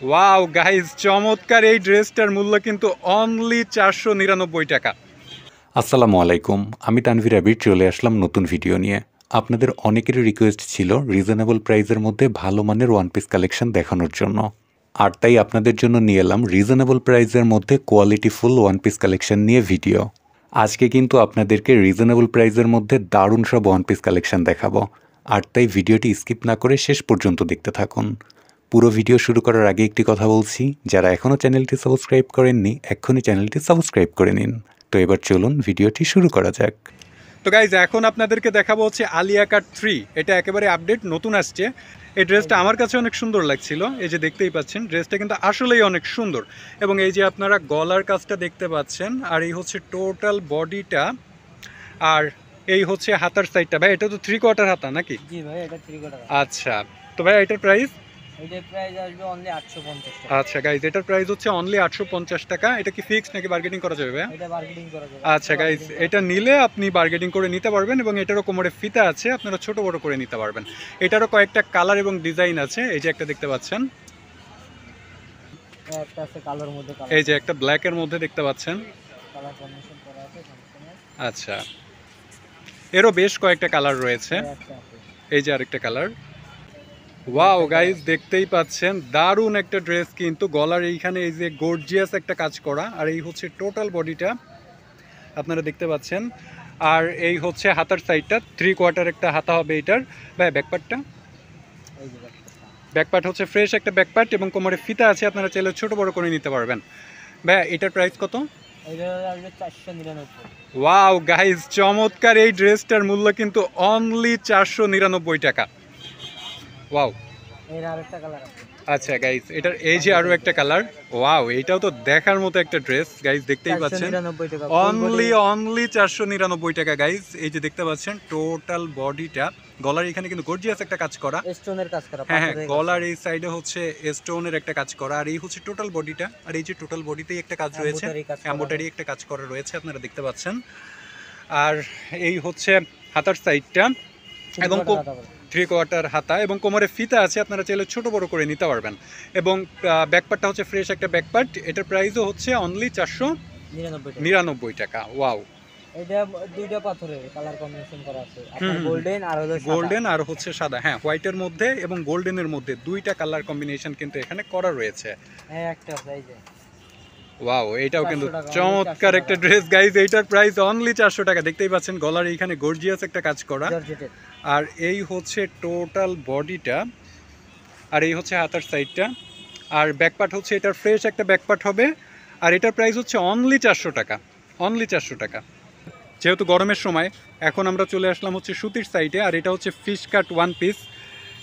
Wow guys, চমৎকার এই ড্রেসটার মূল্য কিন্তু অনলি 499 টাকা। আসসালামু আলাইকুম, আমি তানভীর আবির চলে আসলাম নতুন ভিডিও নিয়ে। আপনাদের অনেকেরই রিকোয়েস্ট ছিল রিজনেবল প্রাইসের মধ্যে ভালো মানের ওয়ান পিস কালেকশন দেখানোর জন্য, আর তাই আপনাদের জন্য নিয়ে এলাম রিজনেবল প্রাইসের মধ্যে quality full one piece collection নিয়ে ভিডিও। আজকে কিন্তু আপনাদেরকে রিজনেবল প্রাইসের মধ্যে দারুণ সব ওয়ান পিস কালেকশন দেখাবো, আর তাই ভিডিওটি স্কিপ না করে শেষ পর্যন্ত দেখতে থাকুন। পুরো ভিডিও শুরু করার আগে একটি কথা বলছি, যারা এখনও চ্যানেলটি সাবস্ক্রাইব করেননি এক্ষুনি চ্যানেলটি সাবস্ক্রাইব করে নিন। তো এবার চলুন ভিডিওটি শুরু করা যাক। তো গাইজ, এখন আপনাদেরকে দেখাবো হচ্ছে আলিয়া কাট 3। এটা একেবারে আপডেট নতুন আসছে। এই ড্রেসটা আমার কাছে অনেক সুন্দর লাগছিল। এই যে দেখতেই পাচ্ছেন, ড্রেসটা কিন্তু আসলেই অনেক সুন্দর। এবং এই যে আপনারা গলার কাজটা দেখতে পাচ্ছেন, আর এই হচ্ছে টোটাল বডিটা, আর এই হচ্ছে হাতার সাইডটা। ভাই এটা তো 3/4 হাতা নাকি? জি ভাই, এটা 3/4। আচ্ছা, তো ভাই এটার প্রাইস? এটার প্রাইস আসবে অনলি 850 টাকা। আচ্ছা গাইজ, এটার প্রাইস হচ্ছে অনলি 850 টাকা। এটা কি ফিক্সড নাকি বার্গেনিং করা যাবে? এটা বার্গেনিং করা যাবে। আচ্ছা গাইজ, এটা নিলে আপনি বার্গেনিং করে নিতে পারবেন, এবং এটারও কোমরে ফিতা আছে, আপনারা ছোট বড় করে নিতে পারবেন। এটারও কয়েকটা কালার এবং ডিজাইন আছে। এই যে একটা দেখতে পাচ্ছেন, একটা আছে কালোর মধ্যে, এই যে একটা ব্ল্যাকের মধ্যে দেখতে পাচ্ছেন। কালার কম্বিনেশন করা আছে সম্পূর্ণ। আচ্ছা, এরও বেশ কয়েকটা কালার রয়েছে। একটা আছে, এই যে আরেকটা কালার। ওয়াও গাইজ, দেখতেই পাচ্ছেন দারুণ একটা ড্রেস কিন্তু। গলার এইখানে এই যে গর্জিয়াস একটা কাজ করা, আর এই হচ্ছে টোটাল বডিটা আপনারা দেখতে পাচ্ছেন। আর এই হচ্ছে হাতার সাইডটা 3/4 একটা হাতা হবে এটার। ভাই ব্যাকপার্টটা? এই যে ব্যাকপার্ট হচ্ছে ফ্রেশ একটা ব্যাকপার্ট, এবং কোমরে ফিতা আছে, আপনারা চাইলে ছোট বড় করে নিতে পারবেন। ভাই এটার প্রাইস কত? এটা আসবে 499। ওয়াও গাইজ, চমৎকার এই ড্রেসটার মূল্য কিন্তু অনলি 499 টাকা। ওয়াও। এর আরেকটা কালার আছে। আচ্ছা গাইজ, এটার এই যে আরো একটা কালার। ওয়াও, এটাও তো দেখার মতো একটা ড্রেস গাইজ, দেখতেই পাচ্ছেন। 499 টাকা অনলি 499 টাকা গাইজ। এই যে দেখতে পাচ্ছেন টোটাল বডিটা, গলার এখানে কিন্তু গর্জিয়াস একটা কাজ করা, স্টোনের কাজ করা। হ্যাঁ হ্যাঁ, গলার এই সাইডে হচ্ছে স্টোনের একটা কাজ করা, আর এই হচ্ছে টোটাল বডিটা। আর এই যে টোটাল বডিতেই একটা কাজ রয়েছে, এমব্রয়ডারি একটা কাজ করা রয়েছে, আপনারা দেখতে পাচ্ছেন। আর এই হচ্ছে হাতার সাইডটা, এবং 3/4 হাতা, এবং কোমরে ফিতা আছে, আপনারা চাইলে ছোট বড় করে নিতে পারবেন। এবং ব্যাকপার্টটা হচ্ছে ফ্রেশ একটা ব্যাকপার্ট। এটার প্রাইসও হচ্ছে অনলি 499 টাকা। ওয়াও, এটা দুইটা পাথরের কালার কম্বিনেশন করা আছে, আপনার গোল্ডেন আর হলো সাদা। গোল্ডেন আর হচ্ছে সাদা, হ্যাঁ, হোয়াইটের মধ্যে এবং গোল্ডেনের মধ্যে দুইটা কালার কম্বিনেশন কিন্তু এখানে করা রয়েছে। হ্যাঁ, একটা আছে এই যে। ওয়াও, এটাও কিন্তু চমৎকার একটা ড্রেস গাইজ। এইটার প্রাইস অনলি 400 টাকা। দেখতেই পাচ্ছেন গলার এইখানে গর্জিয়াস একটা কাজ করা, আর এই হচ্ছে টোটাল বডিটা, আর এই হচ্ছে হাতার সাইডটা, আর ব্যাকপার্ট হচ্ছে এটার ফ্রেশ একটা ব্যাকপার্ট হবে। আর এটার প্রাইস হচ্ছে অনলি 400 টাকা। অনলি 400 টাকা। যেহেতু গরমের সময়, এখন আমরা চলে আসলাম হচ্ছে সুতির সাইডে, আর এটা হচ্ছে ফিশ কাট ওয়ান পিস।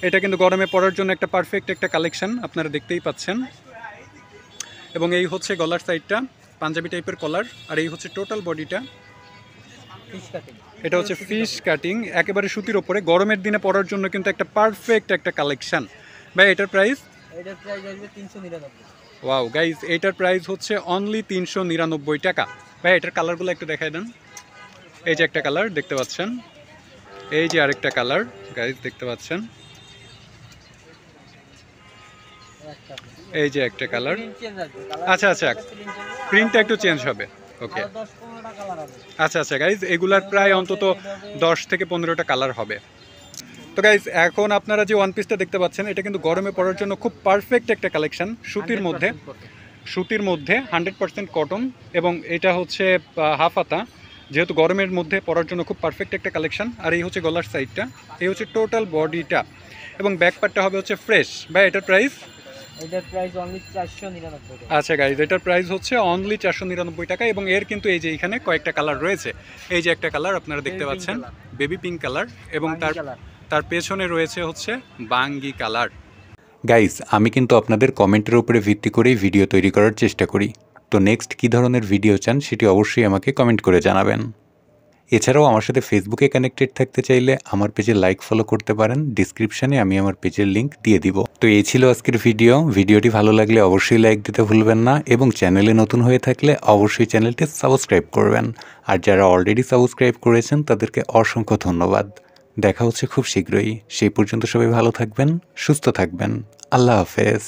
এটা কিন্তু গরমে পরার জন্য একটা পারফেক্ট একটা কালেকশন, আপনারা দেখতেই পাচ্ছেন। এবং এই হচ্ছে গলার সাইডটা, পাঞ্জাবি টাইপের কলার, আর এই হচ্ছে টোটাল বডিটা। এটা হচ্ছে ফিশ কাটিং, একেবারে সুতির ওপরে, গরমের দিনে পরার জন্য কিন্তু একটা পারফেক্ট একটা কালেকশন। ভাই এটার প্রাইস? এটার প্রাইস আসবে 399। ওয়াও গাইজ, এটার প্রাইস হচ্ছে অনলি 399 টাকা। ভাই এটার কালারগুলো একটু দেখাই দেন। এই যে একটা কালার দেখতে পাচ্ছেন, এই যে আরেকটা কালার গাইজ দেখতে পাচ্ছেন, এই যে একটা কালার। আচ্ছা আচ্ছা, প্রিন্টটা একটু চেঞ্জ হবে। ওকে, আচ্ছা আচ্ছা গাইজ, এগুলার প্রায় অন্তত 10 থেকে 15টা কালার হবে। তো গাইজ, এখন আপনারা যে ওয়ান পিসটা দেখতে পাচ্ছেন, এটা কিন্তু গরমে পরার জন্য খুব পারফেক্ট একটা কালেকশন। সুতির মধ্যে 100% কটন, এবং এটা হচ্ছে হাফ হাতা, যেহেতু গরমের মধ্যে পরার জন্য খুব পারফেক্ট একটা কালেকশন। আর এই হচ্ছে গলার সাইডটা, এই হচ্ছে টোটাল বডিটা, এবং ব্যাকপার্টটা হবে হচ্ছে ফ্রেশ। ভাই এটার প্রাইস? এটার প্রাইস অনলি 499 টাকা। আচ্ছা গাইজ, এটার প্রাইস হচ্ছে অনলি 499 টাকা, এবং এর কিন্তু এই যে এখানে কয়েকটা কালার রয়েছে। এই যে একটা কালার আপনারা দেখতে পাচ্ছেন, বেবি পিঙ্ক কালার, এবং তার পেছনে রয়েছে হচ্ছে বাঙ্গি কালার। গাইস, আমি কিন্তু আপনাদের কমেন্টের উপরে ভিত্তি করেই ভিডিও তৈরি করার চেষ্টা করি। তো নেক্সট কী ধরনের ভিডিও চান সেটি অবশ্যই আমাকে কমেন্ট করে জানাবেন। এছাড়াও আমার সাথে ফেসবুকে কানেক্টেড থাকতে চাইলে আমার পেজে লাইক ফলো করতে পারেন, ডিসক্রিপশানে আমি আমার পেজের লিঙ্ক দিয়ে দিব। তো এই ছিল আজকের ভিডিওটি ভালো লাগলে অবশ্যই লাইক দিতে ভুলবেন না, এবং চ্যানেলে নতুন হয়ে থাকলে অবশ্যই চ্যানেলটি সাবস্ক্রাইব করবেন। আর যারা অলরেডি সাবস্ক্রাইব করেছেন তাদেরকে অসংখ্য ধন্যবাদ। দেখা হচ্ছে খুব শীঘ্রই। সেই পর্যন্ত সবাই ভালো থাকবেন, সুস্থ থাকবেন। আল্লাহ হাফেজ।